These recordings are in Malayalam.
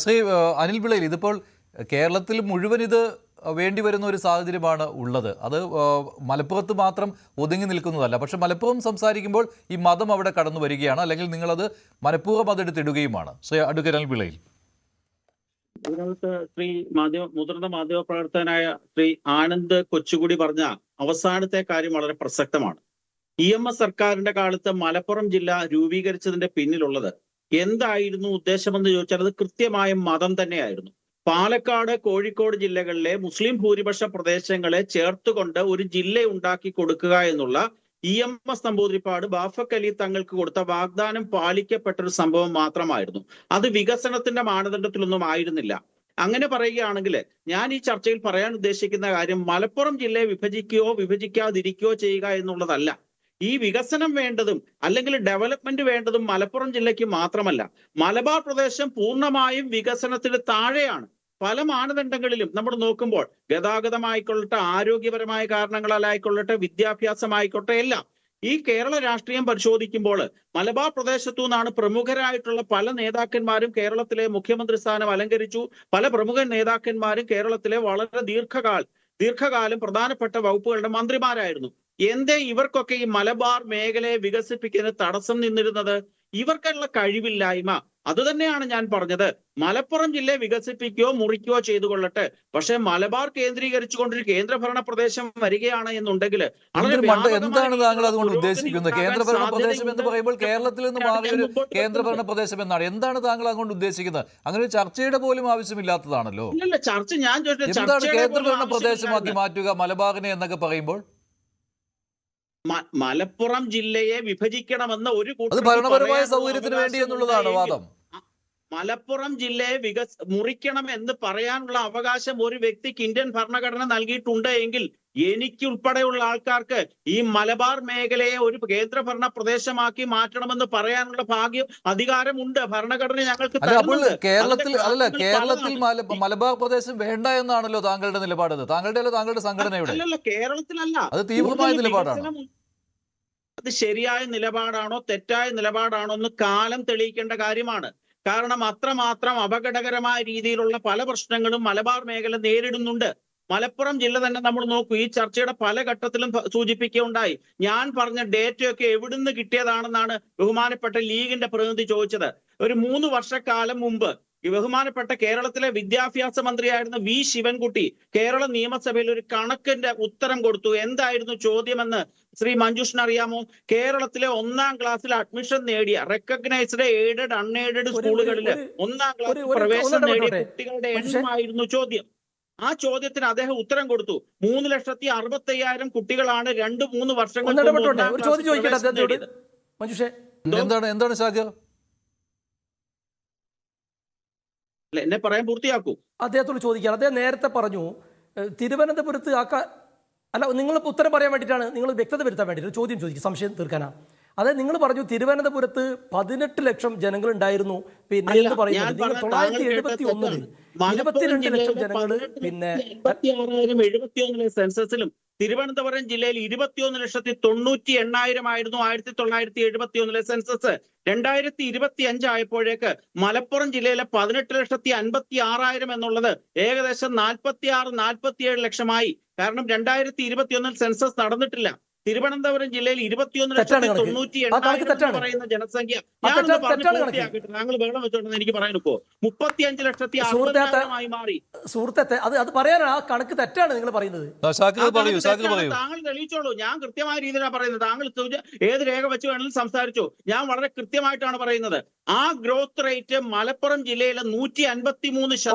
ശ്രീ അനിൽ പിള്ളയിൽ, ഇതിപ്പോൾ കേരളത്തിൽ മുഴുവൻ ഇത് വേണ്ടി വരുന്ന ഒരു സാഹചര്യമാണ് ഉള്ളത്. അത് മലപ്പുറത്ത് മാത്രം ഒതുങ്ങി നിൽക്കുന്നതല്ല. പക്ഷെ മലപ്പുറം സംസാരിക്കുമ്പോൾ ഈ മതം അവിടെ കടന്നു വരികയാണ്, അല്ലെങ്കിൽ നിങ്ങളത് മനഃപൂർവ്വം അതെടുത്തിടുകയുമാണ്. ശ്രീ അഡ്വക്കേറ്റ് അനിൽ പിള്ളയിൽ, ഇതിനകത്ത് മുതിർന്ന മാധ്യമ പ്രവർത്തകനായ ശ്രീ ആനന്ദ് കൊച്ചുകുടി പറഞ്ഞ അവസാനത്തെ കാര്യം വളരെ പ്രസക്തമാണ്. EMS സർക്കാരിന്റെ കാലത്ത് മലപ്പുറം ജില്ല രൂപീകരിച്ചതിന്റെ പിന്നിലുള്ളത് എന്തായിരുന്നു ഉദ്ദേശമെന്ന് ചോദിച്ചാൽ അത് കൃത്യമായും മതം തന്നെയായിരുന്നു. പാലക്കാട്, കോഴിക്കോട് ജില്ലകളിലെ മുസ്ലിം ഭൂരിപക്ഷ പ്രദേശങ്ങളെ ചേർത്തുകൊണ്ട് ഒരു ജില്ല ഉണ്ടാക്കി കൊടുക്കുക എന്നുള്ള EMS നമ്പൂതിരിപ്പാട് ബാഫഖ് അലി തങ്ങൾക്ക് കൊടുത്ത വാഗ്ദാനം പാലിക്കപ്പെട്ട ഒരു സംഭവം മാത്രമായിരുന്നു. അത് വികസനത്തിന്റെ മാനദണ്ഡത്തിലൊന്നും ആയിരുന്നില്ല. അങ്ങനെ പറയുകയാണെങ്കിൽ ഞാൻ ഈ ചർച്ചയിൽ പറയാൻ ഉദ്ദേശിക്കുന്ന കാര്യം മലപ്പുറം ജില്ലയെ വിഭജിക്കുകയോ വിഭജിക്കാതിരിക്കുകയോ ചെയ്യുക എന്നുള്ളതല്ല. ഈ വികസനം വേണ്ടതും അല്ലെങ്കിൽ ഡെവലപ്മെന്റ് വേണ്ടതും മലപ്പുറം ജില്ലയ്ക്ക് മാത്രമല്ല. മലബാർ പ്രദേശം പൂർണ്ണമായും വികസനത്തിന് താഴെയാണ്. പല മാനദണ്ഡങ്ങളിലും നമ്മൾ നോക്കുമ്പോൾ ഗതാഗതമായിക്കൊള്ളട്ടെ, ആരോഗ്യപരമായ കാരണങ്ങളായിക്കൊള്ളട്ടെ, വിദ്യാഭ്യാസമായിക്കോട്ടെ, എല്ലാം ഈ കേരള രാഷ്ട്രീയം പരിശോധിക്കുമ്പോൾ മലബാർ പ്രദേശത്തു നിന്നാണ് പ്രമുഖരായിട്ടുള്ള പല നേതാക്കന്മാരും കേരളത്തിലെ മുഖ്യമന്ത്രി സ്ഥാനം അലങ്കരിച്ചു. പല പ്രമുഖ നേതാക്കന്മാരും കേരളത്തിലെ വളരെ ദീർഘകാലം പ്രധാനപ്പെട്ട വകുപ്പുകളുടെ മന്ത്രിമാരായിരുന്നു. എന്തേ ഇവർക്കൊക്കെ ഈ മലബാർ മേഖലയെ വികസിപ്പിക്കുന്നതിന് തടസ്സം നിന്നിരുന്നത്? ഇവർക്കുള്ള കഴിവില്ലായ്മ. അതുതന്നെയാണ് ഞാൻ പറഞ്ഞത്. മലപ്പുറം ജില്ലയെ വികസിപ്പിക്കുകയോ മുറിക്കുകയോ ചെയ്തു കൊള്ളട്ടെ, പക്ഷെ മലബാർ കേന്ദ്രീകരിച്ചുകൊണ്ടൊരു കേന്ദ്രഭരണ പ്രദേശം വരികയാണ് എന്നുണ്ടെങ്കിൽ എന്താണ് താങ്കൾ അതുകൊണ്ട് ഉദ്ദേശിക്കുന്നത്? കേന്ദ്രഭരണ പ്രദേശം എന്ന് പറയുമ്പോൾ കേരളത്തിൽ നിന്ന് മാറിയൊരു കേന്ദ്രഭരണ പ്രദേശം എന്നാണ്. എന്താണ് താങ്കൾ അതുകൊണ്ട് ഉദ്ദേശിക്കുന്നത്? അങ്ങനെ ഒരു ചർച്ചയുടെ പോലും ആവശ്യമില്ലാത്തതാണല്ലോ. ചർച്ച ഞാൻ എന്താണ് കേന്ദ്രഭരണ പ്രദേശമാക്കി മാറ്റുക മലബാറിനെ എന്നൊക്കെ പറയുമ്പോൾ? മലപ്പുറം ജില്ലയെ വിഭജിക്കണമെന്ന ഒരു ഭരണപരമായ സൗകര്യത്തിന് വേണ്ടി എന്നുള്ളതാണ് വാദം. മലപ്പുറം ജില്ലയെ മുറിക്കണം എന്ന് പറയാനുള്ള അവകാശം ഒരു വ്യക്തിക്ക് ഇന്ത്യൻ ഭരണഘടന നൽകിയിട്ടുണ്ട് എങ്കിൽ എനിക്കുൾപ്പെടെയുള്ള ആൾക്കാർക്ക് ഈ മലബാർ മേഖലയെ ഒരു കേന്ദ്രഭരണ പ്രദേശമാക്കി മാറ്റണമെന്ന് പറയാനുള്ള അധികാരമുണ്ട്. ഭരണഘടന ഞങ്ങൾക്ക് കേരളത്തിൽ മലബാർ പ്രദേശം വേണ്ട എന്നാണല്ലോ താങ്കളുടെ നിലപാട്. താങ്കളുടെ സംഘടനയുടെ അല്ലല്ല, കേരളത്തിലല്ല. അത് തീവ്രമായ നിലപാടാണ്. അത് ശരിയായ നിലപാടാണോ തെറ്റായ നിലപാടാണോ എന്ന് കാലം തെളിയിക്കേണ്ട കാര്യമാണ്. കാരണം അത്രമാത്രം അപകടകരമായ രീതിയിലുള്ള പല പ്രശ്നങ്ങളും മലബാർ മേഖല നേരിടുന്നുണ്ട്. മലപ്പുറം ജില്ല തന്നെ നമ്മൾ നോക്കൂ. ഈ ചർച്ചയുടെ പല ഘട്ടത്തിലും സൂചിപ്പിക്കുകയുണ്ടായി. ഞാൻ പറഞ്ഞ ഡേറ്റയൊക്കെ എവിടുന്ന് കിട്ടിയതാണെന്നാണ് ബഹുമാനപ്പെട്ട ലീഗിന്റെ പ്രതിനിധി ചോദിച്ചത്. ഒരു 3 വർഷക്കാലം മുമ്പ് ഈ ബഹുമാനപ്പെട്ട കേരളത്തിലെ വിദ്യാഭ്യാസ മന്ത്രിയായിരുന്ന V ശിവൻകുട്ടി കേരള നിയമസഭയിൽ ഒരു കണക്കിന്റെ ഉത്തരം കൊടുത്തു. എന്തായിരുന്നു ചോദ്യമെന്ന് ശ്രീ മഞ്ജുഷിന് അറിയാമോ? കേരളത്തിലെ 1ാം ക്ലാസ്സിൽ അഡ്മിഷൻ നേടിയ റെക്കഗ്നൈസ്ഡ് എയ്ഡഡ് അൺഎയ്ഡഡ് സ്കൂളുകളിൽ 1ാം ക്ലാസ്സിൽ പ്രവേശനം നേടിയ കുട്ടികളുടെ എണ്ണമായിരുന്നു ചോദ്യം. ആ ചോദ്യത്തിന് അദ്ദേഹം ഉത്തരം കൊടുത്തു. 3,60,50,000 കുട്ടികളാണ് 2-3 വർഷങ്ങൾ എന്നെ പറയാൻ പൂർത്തിയാക്കൂ. അദ്ദേഹത്തോട് ചോദിക്കാൻ. അദ്ദേഹം നേരത്തെ പറഞ്ഞു തിരുവനന്തപുരത്ത് അല്ല, നിങ്ങളിപ്പോൾ ഉത്തരം പറയാൻ വേണ്ടിയിട്ടാണ്, നിങ്ങൾ വ്യക്തത വരുത്താൻ വേണ്ടിയിട്ട് ചോദ്യം ചോദിക്കും, സംശയം തീർക്കാനാ. അതായത് നിങ്ങൾ പറഞ്ഞു തിരുവനന്തപുരത്ത് 18 ലക്ഷം ജനങ്ങൾ ഉണ്ടായിരുന്നു. പിന്നെ എന്ന് പറയുന്നത് 971 22 ലക്ഷം ജനങ്ങൾ. പിന്നെ 76,071 സെൻസസിലും തിരുവനന്തപുരം ജില്ലയിൽ 21,90,800 ആയിരുന്നു 1971 സെൻസസ്. 2025 ആയപ്പോഴേക്ക് മലപ്പുറം ജില്ലയിലെ 18,56,000 എന്നുള്ളത് ഏകദേശം 46-47 ലക്ഷമായി. കാരണം 2021 സെൻസസ് നടന്നിട്ടില്ല. തിരുവനന്തപുരം ജില്ലയിൽ 21,90,800 പറയുന്ന ജനസംഖ്യ. താങ്കൾ വെള്ളം വെച്ചോണ്ടെന്ന് എനിക്ക് പറയാൻ ഒക്കുമോ? 35,60,000 മാറി. സുഹൃത്തെ, അത് പറയാനാണ്. ആ കണക്ക് തെറ്റാണ് നിങ്ങൾ പറയുന്നത്. താങ്കൾ തെളിയിച്ചോളൂ. ഞാൻ കൃത്യമായ രീതിയിലാണ് പറയുന്നത്. താങ്കൾ ഏത് രേഖ വെച്ച് വേണമെങ്കിലും സംസാരിച്ചോ. ഞാൻ വളരെ കൃത്യമായിട്ടാണ് പറയുന്നത്. ആ ഗ്രോത്ത് റേറ്റ് മലപ്പുറം ജില്ലയിലെ 153%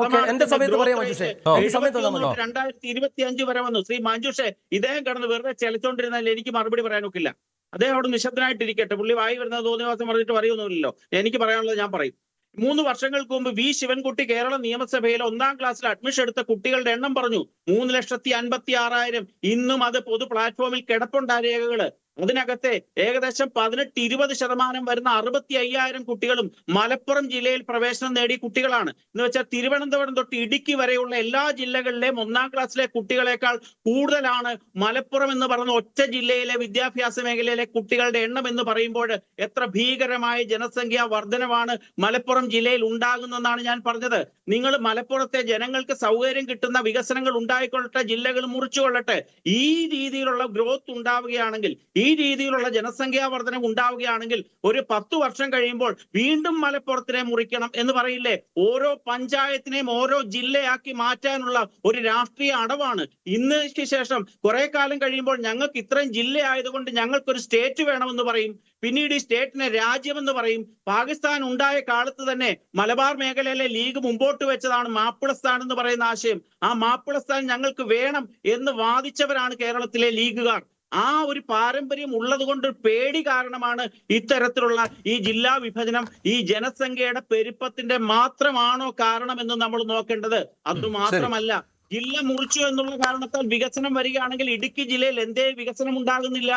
2025 വരെ വന്നു. ശ്രീ മഞ്ജുഷെ, ഇദ്ദേഹം കിടന്ന് വെറുതെ ചെലച്ചോണ്ടിരുന്നാൽ എനിക്ക് മറുപടി പറയാനൊക്കില്ല. അദ്ദേഹം അവിടെ നിശബ്ദനായിട്ടിരിക്കട്ടെ. പുള്ളി വായി വരുന്നത് തോന്നിവാസം പറഞ്ഞിട്ട് പറയുമൊന്നുമില്ലല്ലോ. എനിക്ക് പറയാനുള്ളത് ഞാൻ പറയും. 3 വർഷങ്ങൾക്ക് മുമ്പ് V ശിവൻകുട്ടി കേരള നിയമസഭയിൽ 1ാം ക്ലാസ്സിൽ അഡ്മിഷൻ എടുത്ത കുട്ടികളുടെ എണ്ണം പറഞ്ഞു 3,56,000. ഇന്നും അത് പൊതു പ്ലാറ്റ്ഫോമിൽ കിടപ്പുണ്ട് രേഖകള്. അതിനകത്തെ ഏകദേശം 18-20% വരുന്ന 65,000 കുട്ടികളും മലപ്പുറം ജില്ലയിൽ പ്രവേശനം നേടിയ കുട്ടികളാണ്. എന്ന് വെച്ചാൽ തിരുവനന്തപുരം തൊട്ട് ഇടുക്കി വരെയുള്ള എല്ലാ ജില്ലകളിലെയും 1-ാം ക്ലാസ്സിലെ കുട്ടികളെക്കാൾ കൂടുതലാണ് മലപ്പുറം എന്ന് പറയുന്ന ഒറ്റ ജില്ലയിലെ വിദ്യാഭ്യാസ മേഖലയിലെ കുട്ടികളുടെ എണ്ണം എന്ന് പറയുമ്പോൾ എത്ര ഭീകരമായ ജനസംഖ്യാ വർധനവാണ് മലപ്പുറം ജില്ലയിൽ ഉണ്ടാകുന്നതെന്നാണ് ഞാൻ പറഞ്ഞത്. നിങ്ങൾ മലപ്പുറത്തെ ജനങ്ങൾക്ക് സൗകര്യം കിട്ടുന്ന വികസനങ്ങൾ ഉണ്ടായിക്കൊള്ളട്ടെ, ജില്ലകൾ മുറിച്ചുകൊള്ളട്ടെ. ഈ രീതിയിലുള്ള ഗ്രോത്ത് ഉണ്ടാവുകയാണെങ്കിൽ, ഈ രീതിയിലുള്ള ജനസംഖ്യാ വർധന ഉണ്ടാവുകയാണെങ്കിൽ ഒരു 10 വർഷം കഴിയുമ്പോൾ വീണ്ടും മലപ്പുറത്തിനെ മുറിക്കണം എന്ന് പറയില്ലേ? ഓരോ പഞ്ചായത്തിനെയും ഓരോ ജില്ലയാക്കി മാറ്റാനുള്ള ഒരു രാഷ്ട്രീയ അടവാണ്. ഇന്നേക്ക് ശേഷം കുറെ കാലം കഴിയുമ്പോൾ ഞങ്ങൾക്ക് ഇത്രയും ജില്ല ആയതുകൊണ്ട് ഞങ്ങൾക്കൊരു സ്റ്റേറ്റ് വേണമെന്ന് പറയും. പിന്നീട് ഈ സ്റ്റേറ്റിനെ രാജ്യമെന്ന് പറയും. പാകിസ്ഥാൻ ഉണ്ടായ കാലത്ത് തന്നെ മലബാർ മേഖലയിലെ ലീഗ് മുമ്പോട്ട് വെച്ചതാണ് മാപ്പിളസ്ഥാൻ എന്ന് പറയുന്ന ആശയം. ആ മാപ്പിളസ്ഥാൻ ഞങ്ങൾക്ക് വേണം എന്ന് വാദിച്ചവരാണ് കേരളത്തിലെ ലീഗുകാർ. ആ ഒരു പാരമ്പര്യം ഉള്ളത് കൊണ്ട് പേടി കാരണമാണ് ഇത്തരത്തിലുള്ള ഈ ജില്ലാ വിഭജനം ഈ ജനസംഖ്യയുടെ പെരുപ്പത്തിന്റെ മാത്രമാണോ കാരണമെന്ന് നമ്മൾ നോക്കേണ്ടത്. അത് മാത്രമല്ല, ജില്ല മുറിച്ചു എന്നുള്ള കാരണത്താൽ വികസനം വരികയാണെങ്കിൽ ഇടുക്കി ജില്ലയിൽ എന്തേ വികസനം ഉണ്ടാകുന്നില്ല?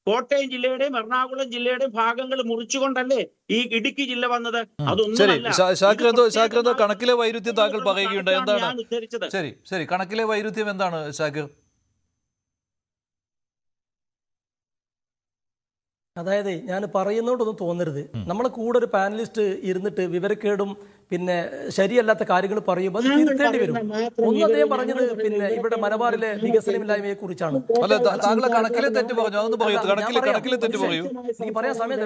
കോട്ടയം ജില്ലയുടെയും എറണാകുളം ജില്ലയുടെയും ഭാഗങ്ങൾ മുറിച്ചുകൊണ്ടല്ലേ ഈ ഇടുക്കി ജില്ല വന്നത്? അതൊന്നും കണക്കിലെ വൈരുദ്ധ്യം താങ്കൾ പറയുകയുണ്ട്. എന്താണ് ശരി കണക്കിലെ വൈരുദ്ധ്യം എന്താണ് ഷാക്കിർ? അതായത് ഞാൻ പറയുന്നോണ്ടൊന്നും തോന്നരുത്. നമ്മളെ കൂടെ ഒരു പാനലിസ്റ്റ് ഇരുന്നിട്ട് വിവരക്കേടും പിന്നെ ശരിയല്ലാത്ത കാര്യങ്ങൾ പറയുമ്പോൾ അത് തിരുത്തേണ്ടി വരും. ഒന്ന് അദ്ദേഹം പറഞ്ഞത് പിന്നെ ഇവിടെ മലബാറിലെ വികസനമില്ലായ്മയെ കുറിച്ചാണ്. പറയാൻ സമയം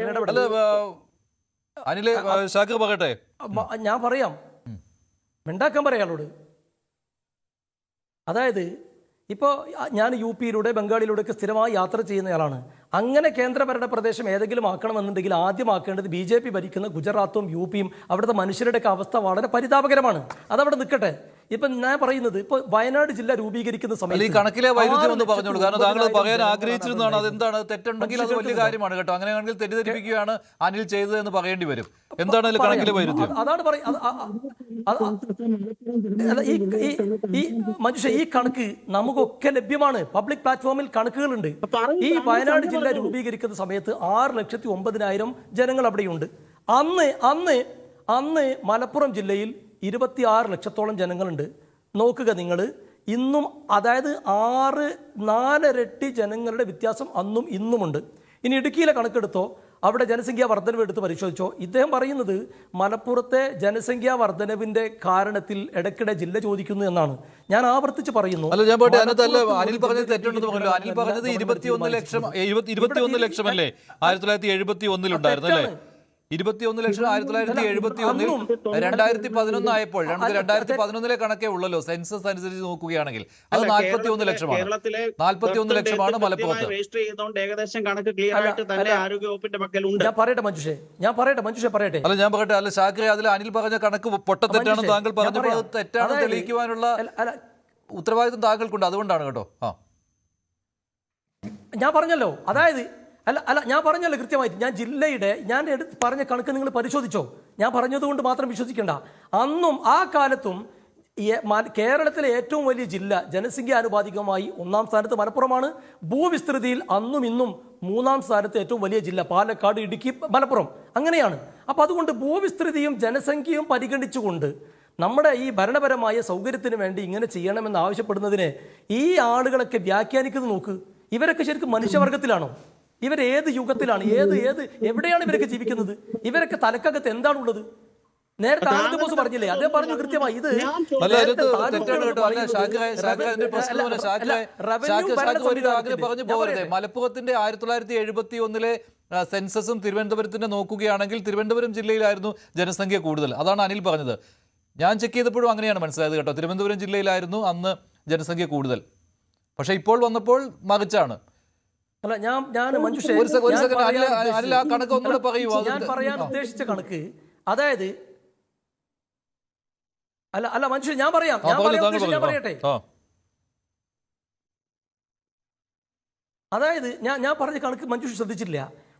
ഞാൻ പറയാം, മിണ്ടാക്കാൻ പറയാളോട്. അതായത് ഇപ്പോൾ ഞാൻ UP-യിലൂടെ ബംഗാളിലൂടെയൊക്കെ സ്ഥിരമായി യാത്ര ചെയ്യുന്നയാളാണ്. അങ്ങനെ കേന്ദ്രഭരണ പ്രദേശം ഏതെങ്കിലും ആക്കണമെന്നുണ്ടെങ്കിൽ ആദ്യം ആക്കേണ്ടത് BJP ഭരിക്കുന്ന ഗുജറാത്തും UP-യും അവിടുത്തെ മനുഷ്യരുടെയൊക്കെ അവസ്ഥ വളരെ പരിതാപകരമാണ്. അതവിടെ നിൽക്കട്ടെ. ഇപ്പം ഞാൻ പറയുന്നത് ഇപ്പോൾ വയനാട് ജില്ല രൂപീകരിക്കുന്ന സമയത്ത് കണക്കിലെ വൈരുദ്ധ്യം ഒന്ന് പറഞ്ഞോളൂ. കാരണം താങ്കൾ പറയാൻ ആഗ്രഹിച്ചിരുന്നതാണ്. അതെന്താണ്? തെറ്റുണ്ടെങ്കിൽ അത് വലിയ കാര്യമാണ് കേട്ടോ. അങ്ങനെയാണെങ്കിൽ തെറ്റിദ്ധരിപ്പിക്കുകയാണ് അനിൽ ചെയ്തത് എന്ന് പറയേണ്ടി വരും. എന്താണ് കണക്കിലെ വൈരുദ്ധ്യം? അതാണ് ഈ മനുഷ്യ ഈ കണക്ക് നമുക്കൊക്കെ ലഭ്യമാണ്. പബ്ലിക് പ്ലാറ്റ്ഫോമിൽ കണക്കുകളുണ്ട്. ഈ വയനാട് ജില്ല രൂപീകരിക്കുന്ന സമയത്ത് 6,09,000 ജനങ്ങൾ അവിടെയുണ്ട്. അന്ന് മലപ്പുറം ജില്ലയിൽ 26 ലക്ഷത്തോളം ജനങ്ങളുണ്ട്. നോക്കുക നിങ്ങൾ, ഇന്നും അതായത് 4 ഇരട്ടി ജനങ്ങളുടെ വ്യത്യാസം അന്നും ഇന്നുമുണ്ട്. ഇനി ഇടുക്കിയിലെ കണക്കെടുത്തോ, അവിടെ ജനസംഖ്യാ വർധനവ് എടുത്ത് പരിശോധിച്ചോ. ഇദ്ദേഹം പറയുന്നത് മലപ്പുറത്തെ ജനസംഖ്യാ വർധനവിന്റെ കാരണത്തിൽ ഇടയ്ക്കിടെ ജില്ല ചോദിക്കുന്നു എന്നാണ്. ഞാൻ ആവർത്തിച്ച് പറയുന്നു. അനിൽ പറഞ്ഞത് തെറ്റുണ്ടെന്ന് പറഞ്ഞു. അനിൽ പറഞ്ഞത് 21 ലക്ഷം അല്ലേ 1971 ഉണ്ടായിരുന്നു അല്ലേ? 21 ലക്ഷം 1971 2011 ആയപ്പോൾ 2011 കണക്കേ ഉള്ളല്ലോ സെൻസസ് അനുസരിച്ച് നോക്കുകയാണെങ്കിൽ. അത് 41 ലക്ഷമാണ്. 41 ലക്ഷമാണ് മലപ്പുറത്ത്. ഏകദേശം കണക്ക് ക്ലിയർ ആയിട്ട് തന്നെ ആരോഗ്യ വകുപ്പിന്റെ പക്കലുണ്ട്. ഞാൻ പറയട്ടെ മഞ്ജുഷേ പറയട്ടെ. അല്ല ഷാക്കിർ, അതിൽ അനിൽ പറഞ്ഞ കണക്ക് പൊട്ടത്തെറ്റാണ്. താങ്കൾ പറഞ്ഞപ്പോൾ അത് തെറ്റാണ് തെളിയിക്കുവാനുള്ള ഉത്തരവാദിത്വം താങ്കൾക്കുണ്ട്. അതുകൊണ്ടാണ് കേട്ടോ. ഞാൻ പറഞ്ഞല്ലോ, അതായത് ഞാൻ പറഞ്ഞല്ലോ കൃത്യമായിട്ട്. ഞാൻ ജില്ലയുടെ പറഞ്ഞ കണക്ക് നിങ്ങൾ പരിശോധിച്ചോ. ഞാൻ പറഞ്ഞതുകൊണ്ട് മാത്രം വിശ്വസിക്കേണ്ട. അന്നും ആ കാലത്തും കേരളത്തിലെ ഏറ്റവും വലിയ ജില്ല ജനസംഖ്യാനുപാതികമായി 1-ാം സ്ഥാനത്ത് മലപ്പുറമാണ്. ഭൂവിസ്തൃതിയിൽ അന്നും ഇന്നും 3-ാം സ്ഥാനത്ത് ഏറ്റവും വലിയ ജില്ല പാലക്കാട്, ഇടുക്കി, മലപ്പുറം അങ്ങനെയാണ്. അപ്പോൾ അതുകൊണ്ട് ഭൂവിസ്തൃതിയും ജനസംഖ്യയും പരിഗണിച്ചുകൊണ്ട് നമ്മുടെ ഈ ഭരണപരമായ സൗകര്യത്തിന് വേണ്ടി ഇങ്ങനെ ചെയ്യണമെന്ന് ആവശ്യപ്പെടുന്നതിനെ ഈ ആളുകളൊക്കെ വ്യാഖ്യാനിക്കുന്നത് നോക്ക്. ഇവരൊക്കെ ശരിക്കും മനുഷ്യവർഗത്തിലാണോ? ഇവർ ഏത് യുഗത്തിലാണ്? എവിടെയാണ് ഇവരൊക്കെ ജീവിക്കുന്നത്? ഇവരൊക്കെ തലക്കകത്ത് എന്താണുള്ളത്? നേരത്തെ ആനന്ദ് ബോസ് പറഞ്ഞില്ലേ, അദ്ദേഹം പറഞ്ഞു കൃത്യമായി. ഇത് മലപ്പുറത്തിന്റെ 1971 സെൻസസും തിരുവനന്തപുരത്തിന്റെ നോക്കുകയാണെങ്കിൽ തിരുവനന്തപുരം ജില്ലയിലായിരുന്നു ജനസംഖ്യ കൂടുതൽ. അതാണ് അനിൽ പറഞ്ഞത്. ഞാൻ ചെക്ക് ചെയ്തപ്പോഴും അങ്ങനെയാണ് മനസ്സിലായത് കേട്ടോ. തിരുവനന്തപുരം ജില്ലയിലായിരുന്നു അന്ന് ജനസംഖ്യ കൂടുതൽ. പക്ഷെ ഇപ്പോൾ വന്നപ്പോൾ മറിച്ചാണ്. അല്ല, ഞാൻ പറയാൻ ഉദ്ദേശിച്ച കണക്ക്, അതായത് അല്ല മനുഷ്യൻ ഞാൻ പറയട്ടെ. അതായത് ഞാൻ പറഞ്ഞ കണക്ക് മഞ്ജുഷ ശ്രദ്ധിച്ചില്ല.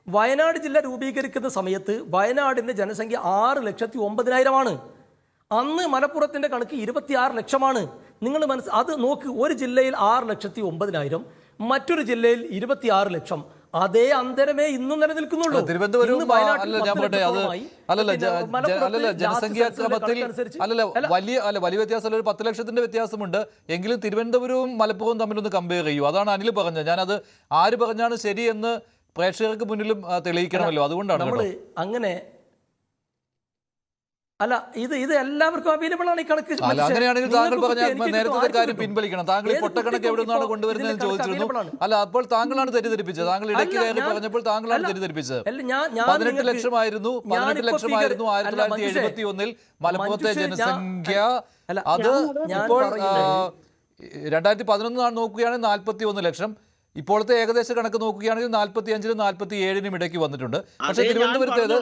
വയനാട് ജില്ല രൂപീകരിക്കുന്ന സമയത്ത് വയനാടിന്റെ ജനസംഖ്യ 6,09,000 അന്ന് മലപ്പുറത്തിന്റെ കണക്ക് 26 ലക്ഷമാണ്. നിങ്ങൾ അത് നോക്ക്. ഒരു ജില്ലയിൽ 6,09,000, മറ്റൊരു ജില്ലയിൽ 26 ലക്ഷം. അതേ അന്തരമേ ഇന്നും നിലനിൽക്കുന്നുള്ളൂ. തിരുവനന്തപുരം ഇന്ന് വയനാട്ടിൽ അല്ല ഞാൻ 10 പറയട്ടെ അത് ലക്ഷത്തോളമായി. അല്ലല്ല പിന്നെ മലപ്പുറത്ത് അല്ലല്ല ലാസ്റ്റ് ജനസംഖ്യാക്രമത്തിൽ കണക്കനുസരിച്ച് വലിയ വ്യത്യാസമല്ല, ഒരു 10 ലക്ഷത്തിന്റെ വ്യത്യാസമുണ്ട്. എങ്കിലും തിരുവനന്തപുരവും മലപ്പുറവും തമ്മിലൊന്ന് കമ്പയർ ചെയ്യൂ. അതാണ് അനിൽ പറഞ്ഞത്. ഞാനത് ആര് പറഞ്ഞാണ് ശരിയെന്ന് പ്രേക്ഷകർക്ക് മുന്നിലും തെളിയിക്കണമല്ലോ, അതുകൊണ്ടാണ് നമ്മൾ കേട്ടോ. അങ്ങനെ അല്ല ഇത് എല്ലാവർക്കും അവൈലബിൾ ആണ് ഈ കണക്ക്. അല്ല അങ്ങനെയാണെങ്കിൽ താങ്കൾ പറഞ്ഞ നേരത്തെ കാര്യം കിട്ടും. പിൻവലിക്കണം. താങ്കൾ ഈ പൊട്ടക്കണക്ക് എവിടെ നിന്നാണ് കൊണ്ടുവരുന്നതെന്ന് ചോദിച്ചിരുന്നു. അല്ല അപ്പോൾ താങ്കളാണ് തെറ്റിദ്ധരിപ്പിച്ചത്. താങ്കൾ ഇടയ്ക്ക് കയറി പറഞ്ഞപ്പോൾ താങ്കളാണ് തെറ്റിദ്ധരിപ്പിച്ചത്. 18 ലക്ഷമായിരുന്നു 1971 മലപ്പുറത്തെ ജനസംഖ്യ. അത് ഇപ്പോൾ 2011 നോക്കുകയാണെങ്കിൽ 41 ലക്ഷം. ഇപ്പോഴത്തെ ഏകദേശ കണക്ക് നോക്കുകയാണെങ്കിൽ 45-നും 47-നും ഇടയ്ക്ക് വന്നിട്ടുണ്ട്. പക്ഷേ തിരുവനന്തപുരത്തേത്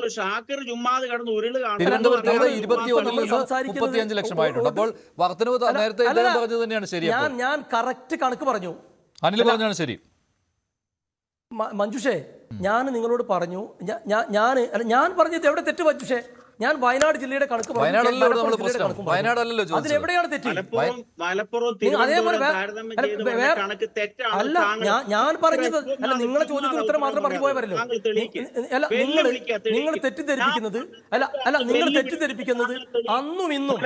21-ൽ നിന്ന് 35 ലക്ഷമായിട്ടുണ്ട്. അപ്പോൾ വർധനവ് നേരത്തെ ഇദ്ദേഹം പറഞ്ഞത് തന്നെയാണ് ശരി. ഞാൻ കറക്റ്റ് കണക്ക് പറഞ്ഞു, അനിൽ പറഞ്ഞാണ് ശരി. മഞ്ജുഷേ ഞാൻ നിങ്ങളോട് പറഞ്ഞു, ഞാൻ പറഞ്ഞത് എവിടെ തെറ്റ് മഞ്ജുഷേ? ഞാൻ വയനാട് ജില്ലയുടെ കണക്ക് വയനാടല്ലോ അതിലെവിടെയാണ് തെറ്റ്? അല്ല ഞാൻ പറഞ്ഞത് അല്ല, നിങ്ങളെ ചോദ്യത്തിന് ഉത്തരം മാത്രം പറഞ്ഞു പോയവരല്ലോ. അല്ല നിങ്ങൾ തെറ്റിദ്ധരിപ്പിക്കുന്നത് നിങ്ങൾ തെറ്റിദ്ധരിപ്പിക്കുന്നത് അന്നും ഇന്നും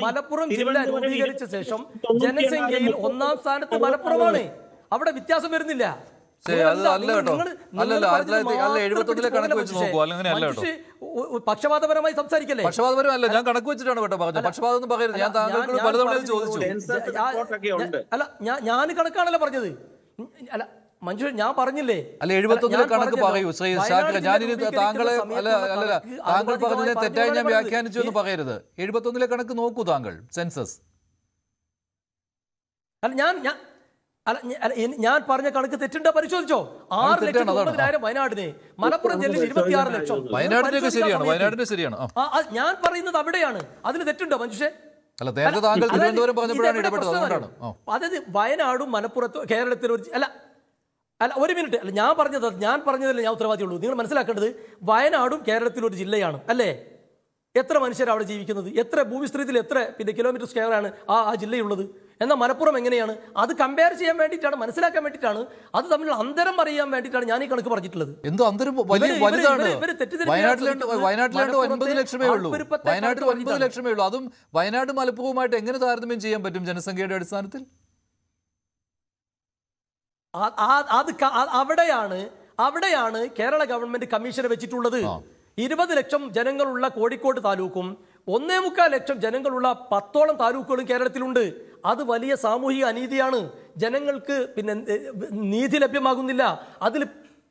മലപ്പുറം ജില്ല രൂപീകരിച്ച ശേഷം ജനസംഖ്യയിൽ 1-ാം സ്ഥാനത്ത് മലപ്പുറമാണ്. അവിടെ വ്യത്യാസം വരുന്നില്ല. പക്ഷപാതപരമായി സംസാരിക്കല്ലേ? പക്ഷപാതപരമല്ല, ഞാൻ കണക്ക് വെച്ചിട്ടാണ് കേട്ടോ പറഞ്ഞത്. പക്ഷപാതം ഒന്നും പറയരുത്. ഞാൻ താങ്കളോട് പലതവണ ചോദിച്ചു. അല്ല ഞാൻ കണക്കാണല്ലോ പറഞ്ഞത്. അല്ല മഞ്ജു ഞാൻ പറഞ്ഞില്ലേ? അല്ല 71 കണക്ക് പറയൂ ശ്രീ ശാഖ. ഞാനിനി താങ്കളെ അല്ല താങ്കൾ പറഞ്ഞതിനെ തെറ്റായി ഞാൻ വ്യാഖ്യാനിച്ചു എന്ന് പറയരുത്. 71 കണക്ക് നോക്കൂ താങ്കൾ, സെൻസസ്. ഞാൻ പറഞ്ഞ കണക്ക് തെറ്റുണ്ടോ പരിശോധിച്ചോ. 6,90,000 വയനാടിന്, മലപ്പുറം ജില്ലയിൽ 26 ലക്ഷം. വയനാടിനൊക്കെ ശരിയാണ്, വയനാടിന് ശരിയാണ്. ഞാൻ പറയുന്നത് അവിടെയാണ്. അതിന് തെറ്റുണ്ടോ മഞ്ജുഷേ? അല്ല നേരത്തെ താങ്കൾ തിരുവനന്തപുരം പറഞ്ഞപ്പോഴാണ് ഇടപെട്ടത്, അതുകൊണ്ടാണ്. അതായത് വയനാടും മലപ്പുറത്തും കേരളത്തിൽ അല്ല ഒരു മിനിറ്റ്. അല്ല ഞാൻ പറഞ്ഞതല്ല ഞാൻ ഉത്തരവാദിയുള്ളൂ. നിങ്ങൾ മനസ്സിലാക്കേണ്ടത് വയനാടും കേരളത്തിൽ ഒരു ജില്ലയാണ് അല്ലേ? എത്ര മനുഷ്യരാണ് അവിടെ ജീവിക്കുന്നത്? എത്ര ഭൂവിസ്തൃതിയിൽ എത്ര കിലോമീറ്റർ സ്ക്വയറാണ് ആ ജില്ലയുള്ളത്? എന്നാൽ മലപ്പുറം എങ്ങനെയാണ്? അത് കമ്പയർ ചെയ്യാൻ വേണ്ടിയിട്ടാണ്, മനസ്സിലാക്കാൻ വേണ്ടിയിട്ടാണ്, അത് തമ്മിലുള്ള അന്തരം അറിയാൻ വേണ്ടിയിട്ടാണ് ഞാൻ ഈ കണക്ക് പറഞ്ഞിട്ടുള്ളത്. എന്തോ അന്തരം വലുതാണ്. വയനാട്ടിലാണ്ട് 9 ലക്ഷമേ ഉള്ളൂ. വയനാട്ടിൽ 9 ലക്ഷമേ ഉള്ളൂ. അതും വയനാട് മലപ്പുറവുമായിട്ട് എങ്ങനെ താരതമ്യം ചെയ്യാൻ പറ്റും ജനസംഖ്യയുടെ അടിസ്ഥാനത്തിൽ? അവിടെയാണ് കേരള ഗവൺമെന്റ് കമ്മീഷനെ വെച്ചിട്ടുള്ളത്. 20 ലക്ഷം ജനങ്ങളുള്ള കോഴിക്കോട് താലൂക്കും 1.25 ലക്ഷം ജനങ്ങളുള്ള 10ഓളം താലൂക്കുകളും കേരളത്തിലുണ്ട്. അത് വലിയ സാമൂഹിക അനീതിയാണ്. ജനങ്ങൾക്ക് നീതി ലഭ്യമാകുന്നില്ല. അതിൽ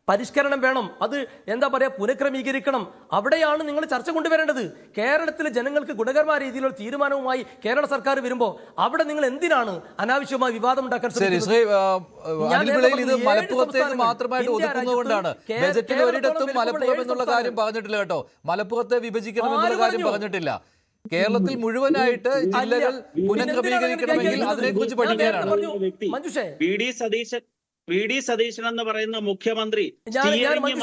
പരിഷ്കരണം വേണം. അത് എന്താ പറയുക, പുനഃക്രമീകരിക്കണം. അവിടെയാണ് നിങ്ങൾ ചർച്ച കൊണ്ടുവരേണ്ടത്. കേരളത്തിലെ ജനങ്ങൾക്ക് ഗുണകരമായ രീതിയിലുള്ള തീരുമാനവുമായി കേരള സർക്കാർ വരുമ്പോൾ അവിടെ നിങ്ങൾ എന്തിനാണ് അനാവശ്യമായി വിവാദം ഉണ്ടാക്കാൻ ശ്രമിക്കുന്നത്? ഇത് മലപ്പുറത്തേക്ക് മാത്രമായിട്ട് ഒതുക്കുന്നതുകൊണ്ടാണ്. ബജറ്റിൽ ഒരിടത്തും മലപ്പുറം എന്നുള്ള കാര്യം പറഞ്ഞിട്ടില്ല കേട്ടോ. മലപ്പുറത്തെ വിഭജിക്കണം എന്നുള്ള കാര്യം പറഞ്ഞിട്ടില്ല. കേരളത്തിൽ മുഴുവനായിട്ട് ജില്ലകൾ പുനഃക്രമീകരിക്കണമെങ്കിൽ അതിനെക്കുറിച്ച് പഠിക്കാനാണ്. വി ഡി സതീശൻ എന്ന് പറയുന്ന മുഖ്യമന്ത്രി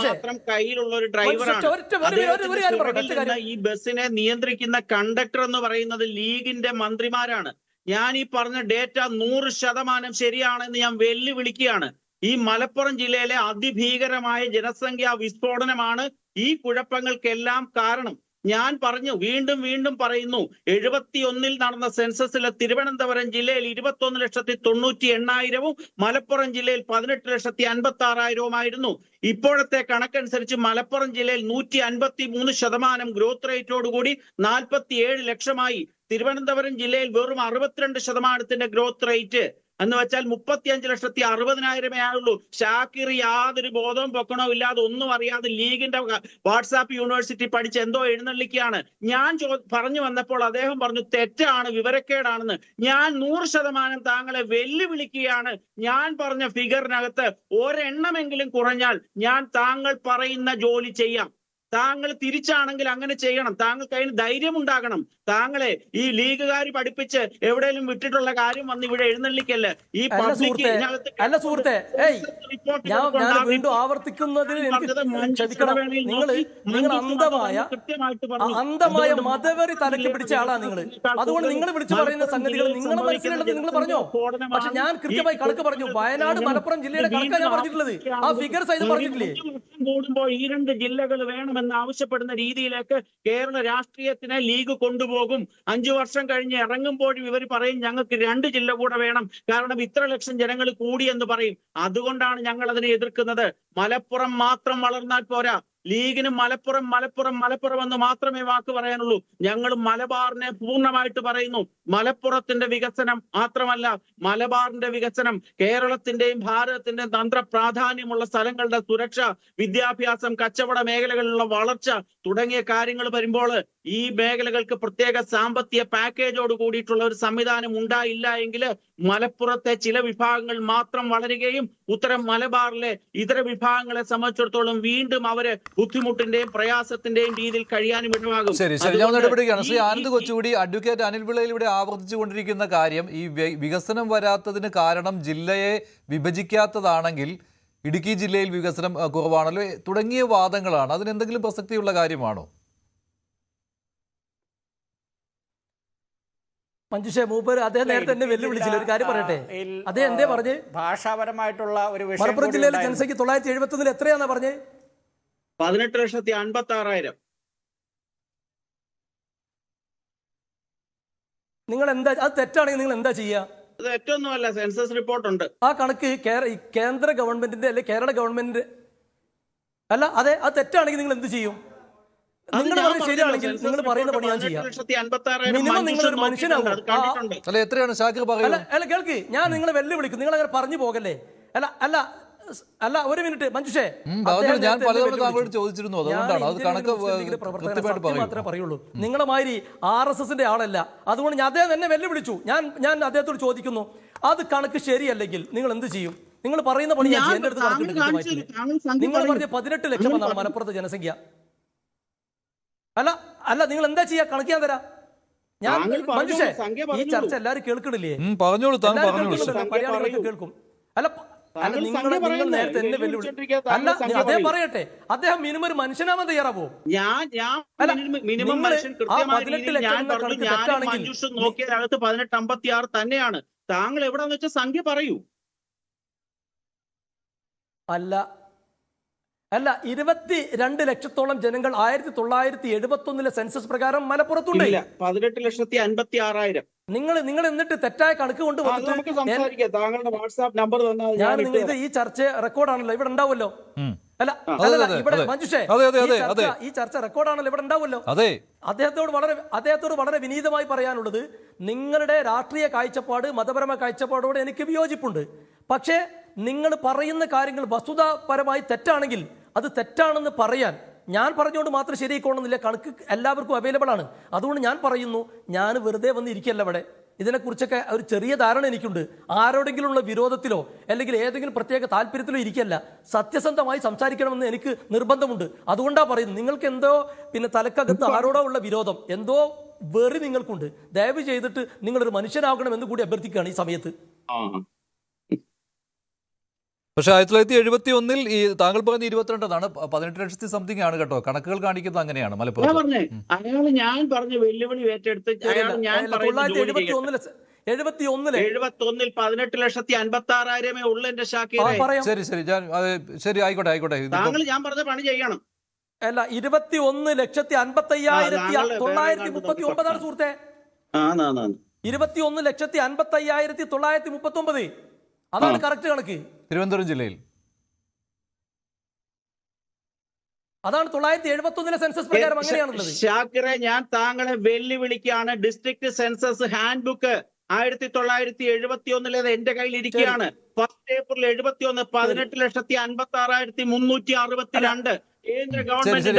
മാത്രം കയ്യിലുള്ള ഒരു ഡ്രൈവറാണ്. ഈ ബസ്സിനെ നിയന്ത്രിക്കുന്ന കണ്ടക്ടർ എന്ന് പറയുന്നത് ലീഗിന്റെ മന്ത്രിമാരാണ്. ഞാൻ ഈ പറഞ്ഞ ഡേറ്റ 100% ശരിയാണെന്ന് ഞാൻ വെല്ലുവിളിക്കുകയാണ്. ഈ മലപ്പുറം ജില്ലയിലെ അതിഭീകരമായ ജനസംഖ്യാ വിസ്ഫോടനമാണ് ഈ കുഴപ്പങ്ങൾക്കെല്ലാം കാരണം. ഞാൻ പറഞ്ഞു, വീണ്ടും പറയുന്നു, 71 നടന്ന സെൻസസിലെ തിരുവനന്തപുരം ജില്ലയിൽ 21,98,000 മലപ്പുറം ജില്ലയിൽ 18,56,000 ഇപ്പോഴത്തെ കണക്കനുസരിച്ച് മലപ്പുറം ജില്ലയിൽ 153% ഗ്രോത്ത് റേറ്റോടുകൂടി 47 ലക്ഷമായി. തിരുവനന്തപുരം ജില്ലയിൽ വെറും 62% ഗ്രോത്ത് റേറ്റ് എന്ന് വെച്ചാൽ 35,60,000 ആയുള്ളൂ. ഷാക്കിർ യാതൊരു ബോധവും പൊക്കണോ ഇല്ലാതെ ഒന്നും അറിയാതെ ലീഗിന്റെ വാട്സാപ്പ് യൂണിവേഴ്സിറ്റി പഠിച്ച് എന്തോ എഴുന്നള്ളിക്കുകയാണ്. ഞാൻ പറഞ്ഞു വന്നപ്പോൾ അദ്ദേഹം പറഞ്ഞു തെറ്റാണ്, വിവരക്കേടാണെന്ന്. ഞാൻ 100% താങ്കളെ വെല്ലുവിളിക്കുകയാണ്. ഞാൻ പറഞ്ഞ ഫിഗറിനകത്ത് ഒരെണ്ണമെങ്കിലും കുറഞ്ഞാൽ ഞാൻ താങ്കൾ പറയുന്ന ജോലി ചെയ്യാം. താങ്കൾ തിരിച്ചാണെങ്കിൽ അങ്ങനെ ചെയ്യണം. താങ്കൾക്ക് അതിന് ധൈര്യം ഉണ്ടാകണം. താങ്കളെ ഈ ലീഗുകാർ പഠിപ്പിച്ച് എവിടെയെങ്കിലും വിട്ടിട്ടുള്ള കാര്യം വന്ന് ഇവിടെ എഴുന്നള്ളിക്കല്ലേ. ഈ അല്ല സുഹൃത്തെ, ഞാൻ വീണ്ടും ആവർത്തിക്കുന്നതിന് എനിക്ക് ക്ഷമിക്കണം. നിങ്ങൾ അന്ധമായ മതവെറി തലയ്ക്ക് പിടിച്ച ആളാണ് നിങ്ങൾ. അതുകൊണ്ട് നിങ്ങൾ വിളിച്ചു പറയുന്ന സംഗതികൾ നിങ്ങളുടെ മനസ്സിലുള്ളത് നിങ്ങൾ പറഞ്ഞോ. പക്ഷെ ഞാൻ കൃത്യമായി കണക്ക് പറഞ്ഞു. വയനാട്, മലപ്പുറം ജില്ലയുടെ കണക്കാണ് ഞാൻ പറഞ്ഞിട്ടുള്ളത്. ആ ഫിഗർ സൈഡ് പറഞ്ഞിട്ടില്ലേ? കൂടുമ്പോൾ ഈ 2 ജില്ലകൾ വേണമെന്ന് ആവശ്യപ്പെടുന്ന രീതിയിലേക്ക് കേരള രാഷ്ട്രീയത്തിനെ ലീഗ് കൊണ്ടുപോകും. 5 വർഷം കഴിഞ്ഞ് ഇറങ്ങുമ്പോഴും ഇവർ പറയും ഞങ്ങൾക്ക് 2 ജില്ല കൂടെ വേണം, കാരണം ഇത്ര ലക്ഷം ജനങ്ങൾ കൂടി എന്ന് പറയും. അതുകൊണ്ടാണ് ഞങ്ങൾ അതിനെ എതിർക്കുന്നത്. മലപ്പുറം മാത്രം വളർന്നാൽ പോരാ. ലീഗിന് മലപ്പുറം മലപ്പുറം മലപ്പുറം എന്ന് മാത്രമേ വാക്ക് പറയാനുള്ളൂ. ഞങ്ങൾ മലബാറിനെ പൂർണ്ണമായിട്ട് പറയുന്നു. മലപ്പുറത്തിന്റെ വികസനം മാത്രമല്ല, മലബാറിന്റെ വികസനം, കേരളത്തിന്റെയും ഭാരതത്തിന്റെയും തന്ത്ര പ്രാധാന്യമുള്ള സ്ഥലങ്ങളുടെ സുരക്ഷ, വിദ്യാഭ്യാസം, കച്ചവട മേഖലകളിലുള്ള വളർച്ച തുടങ്ങിയ കാര്യങ്ങൾ വരുമ്പോൾ ഈ മേഖലകൾക്ക് പ്രത്യേക സാമ്പത്തിക പാക്കേജോട് കൂടിയിട്ടുള്ള ഒരു സംവിധാനം ഉണ്ടായില്ല എങ്കിൽ മലപ്പുറത്തെ ചില വിഭാഗങ്ങൾ മാത്രം വളരുകയും ഉത്തരം മലബാറിലെ ഇതര വിഭാഗങ്ങളെ സംബന്ധിച്ചിടത്തോളം വീണ്ടും അവര് ബുദ്ധിമുട്ടിന്റെയും പ്രയാസത്തിന്റെയും രീതിയിൽ കഴിയാനും ഇടമാകും. ശരി, ഞാൻ ഇടപെടുകയാണ്. ശ്രീ ആനന്ദ് കൊച്ചുകൂടി, അഡ്വക്കേറ്റ് അനിൽ പിള്ളയിൽ ഇവിടെ ആവർത്തിച്ചുകൊണ്ടിരിക്കുന്ന കാര്യം, ഈ വികസനം വരാത്തതിന് കാരണം ജില്ലയെ വിഭജിക്കാത്തതാണെങ്കിൽ ഇടുക്കി ജില്ലയിൽ വികസനം കുറവാണല്ലോ തുടങ്ങിയ വാദങ്ങളാണ്. അതിനെന്തെങ്കിലും പ്രസക്തിയുള്ള കാര്യമാണോ? മഞ്ജുഷ മൂപ്പർ അദ്ദേഹം നേരത്തെ എന്നെ വെല്ലുവിളിച്ചില്ല. ഒരു കാര്യം പറയട്ടെ, അദ്ദേഹം എന്തേ പറഞ്ഞ് ഭാഷാപരമായിട്ടുള്ള ഒരു മലപ്പുറം ജില്ലയിലെ ജനസംഖ്യ 971 എത്രയാന്നാ പറഞ്ഞേ? 18,56,000. നിങ്ങൾ എന്താ, അത് തെറ്റാണെങ്കിൽ നിങ്ങൾ എന്താ ചെയ്യുക? അത് തെറ്റൊന്നുമല്ല, സെൻസസ് റിപ്പോർട്ട് ഉണ്ട്. ആ കണക്ക് കേന്ദ്ര ഗവൺമെന്റിന്റെ അല്ലെ കേരള ഗവൺമെന്റ് അല്ല, അതെ, അത് തെറ്റാണെങ്കിൽ നിങ്ങൾ എന്ത് ചെയ്യും? നിങ്ങൾ പറയുന്നത് ശരിയാണെങ്കിൽ നിങ്ങൾ പറയുന്ന പണി ഞാൻ ചെയ്യാം. മിനിമം നിങ്ങളൊരു മനുഷ്യനാകും. അല്ല കേൾക്ക്, ഞാൻ നിങ്ങളെ വെല്ലുവിളിക്കും. നിങ്ങൾ അങ്ങനെ പറഞ്ഞു പോകല്ലേ. അല്ല അല്ല അല്ല, ഒരു മിനിറ്റ് മഞ്ജുഷേ, മാത്രമേ പറയുള്ളൂ. നിങ്ങളെ മാതിരി RSSന്റെ ആളല്ല. അതുകൊണ്ട് ഞാൻ അദ്ദേഹം എന്നെ വെല്ലുവിളിച്ചു. ഞാൻ അദ്ദേഹത്തോട് ചോദിക്കുന്നു, അത് കണക്ക് ശരിയല്ലെങ്കിൽ നിങ്ങൾ എന്ത് ചെയ്യും? നിങ്ങൾ പറയുന്ന പണി ഞാൻ എന്റെ അടുത്ത് കണക്കുണ്ട്. നിങ്ങൾ പറഞ്ഞ 18 ലക്ഷം എന്നാണ് മലപ്പുറത്തെ ജനസംഖ്യ. അല്ല അല്ല, നിങ്ങൾ എന്താ ചെയ്യാ? കണക്ക് ഞാൻ തരാം. ഞാൻ മഞ്ജുഷേ, ഈ ചർച്ച എല്ലാവരും കേൾക്കണില്ലേ? മലയാളികളൊക്കെ കേൾക്കും. അല്ല അല്ല, നിങ്ങൾ നേരത്തെ എന്നെ വെല്ലുവിളി. അല്ല, അദ്ദേഹം പറയട്ടെ. അദ്ദേഹം മിനിമം ഒരു മനുഷ്യനാവാൻ തയ്യാറാവോ? മിനിമം മനുഷ്യൻ കൃത്യമായ രീതിയിൽ ഞാൻ പറഞ്ഞു. ഞാൻ മഞ്ജുഷ നോക്കിയതിനകത്ത് 1856 തന്നെയാണ്. താങ്കൾ എവിടെന്ന് വെച്ചാൽ സംഖ്യ പറയൂ. അല്ല 22 ലക്ഷത്തോളം ജനങ്ങൾ 1971 സെൻസസ് പ്രകാരം മലപ്പുറത്തുണ്ട്. 18,56,000. നിങ്ങൾ എന്നിട്ട് തെറ്റായ കണക്ക് കൊണ്ട് താങ്കളുടെ വാട്സാപ്പ് നമ്പർ ഞാൻ ഇത് ഈ ചർച്ച റെക്കോർഡാണല്ലോ, ഇവിടെ ഉണ്ടാവുമല്ലോ. അല്ല ഇവിടെ മഞ്ജുഷേ, ഈ ചർച്ച റെക്കോർഡാണല്ലോ, ഇവിടെ ഉണ്ടാവുമല്ലോ. അദ്ദേഹത്തോട് വളരെ വിനീതമായി പറയാനുള്ളത്, നിങ്ങളുടെ രാഷ്ട്രീയ കാഴ്ചപ്പാട്, മതപരമായ കാഴ്ചപ്പാടോട് എനിക്ക് വിയോജിപ്പുണ്ട്. പക്ഷേ നിങ്ങൾ പറയുന്ന കാര്യങ്ങൾ വസ്തുതാപരമായി തെറ്റാണെങ്കിൽ അത് തെറ്റാണെന്ന് പറയാൻ ഞാൻ പറഞ്ഞുകൊണ്ട് മാത്രം ശരിയായിക്കോണമെന്നില്ല. കണക്ക് എല്ലാവർക്കും അവൈലബിൾ ആണ്. അതുകൊണ്ട് ഞാൻ പറയുന്നു, ഞാൻ വെറുതെ വന്ന് ഇരിക്കല്ല ഇവിടെ. ഇതിനെക്കുറിച്ചൊക്കെ ഒരു ചെറിയ ധാരണ എനിക്കുണ്ട്. ആരോടെങ്കിലുള്ള വിരോധത്തിലോ അല്ലെങ്കിൽ ഏതെങ്കിലും പ്രത്യേക താല്പര്യത്തിലോ ഇരിക്കല്ല. സത്യസന്ധമായി സംസാരിക്കണമെന്ന് എനിക്ക് നിർബന്ധമുണ്ട്. അതുകൊണ്ടാണ് പറയുന്നത്. നിങ്ങൾക്ക് എന്തോ തലക്കകത്ത് ആരോടോ ഉള്ള വിരോധം, എന്തോ വെറി നിങ്ങൾക്കുണ്ട്. ദയവ് ചെയ്തിട്ട് നിങ്ങളൊരു മനുഷ്യനാകണം എന്ന് കൂടി അഭ്യർത്ഥിക്കുകയാണ് ഈ സമയത്ത്. പക്ഷെ 1971 ഈ താങ്കൾ പറഞ്ഞ 22 എന്നാണ്, 18 ലക്ഷത്തി സംതിങ് ആണ് കേട്ടോ. കണക്കുകൾ കാണിക്കുന്നത് അങ്ങനെയാണ്. മലപ്പുറം ഞാൻ പറഞ്ഞ വെല്ലുവിളി ഏറ്റെടുത്ത് 1971 18,56,000 ഉള്ളു എന്റെ ശാഖയിൽ. ശരി ആയിക്കോട്ടെ. താങ്കൾ ഞാൻ പറഞ്ഞ പണി ചെയ്യണം. അല്ല 21,55,939 സുഹൃത്തെ. 21,55,939 അതാണ് കറക്റ്റ് കണക്ക്. തിരുവനന്തപുരം ജില്ലയിൽ അതാണ് 1971 സെൻസസ് പ്രകാരം അങ്ങനെയാണുള്ളത്. ഷാക്കിറെ, ഞാൻ താങ്കളെ വെല്ലുവിളിക്കുകയാണ്. ഡിസ്ട്രിക്ട് സെൻസസ് ഹാൻഡ് ബുക്ക് 1971 എന്റെ കയ്യിൽ ഇരിക്കുകയാണ്. 1 ഏപ്രിൽ 71 18,56,362 കേന്ദ്ര ഗവൺമെന്റ്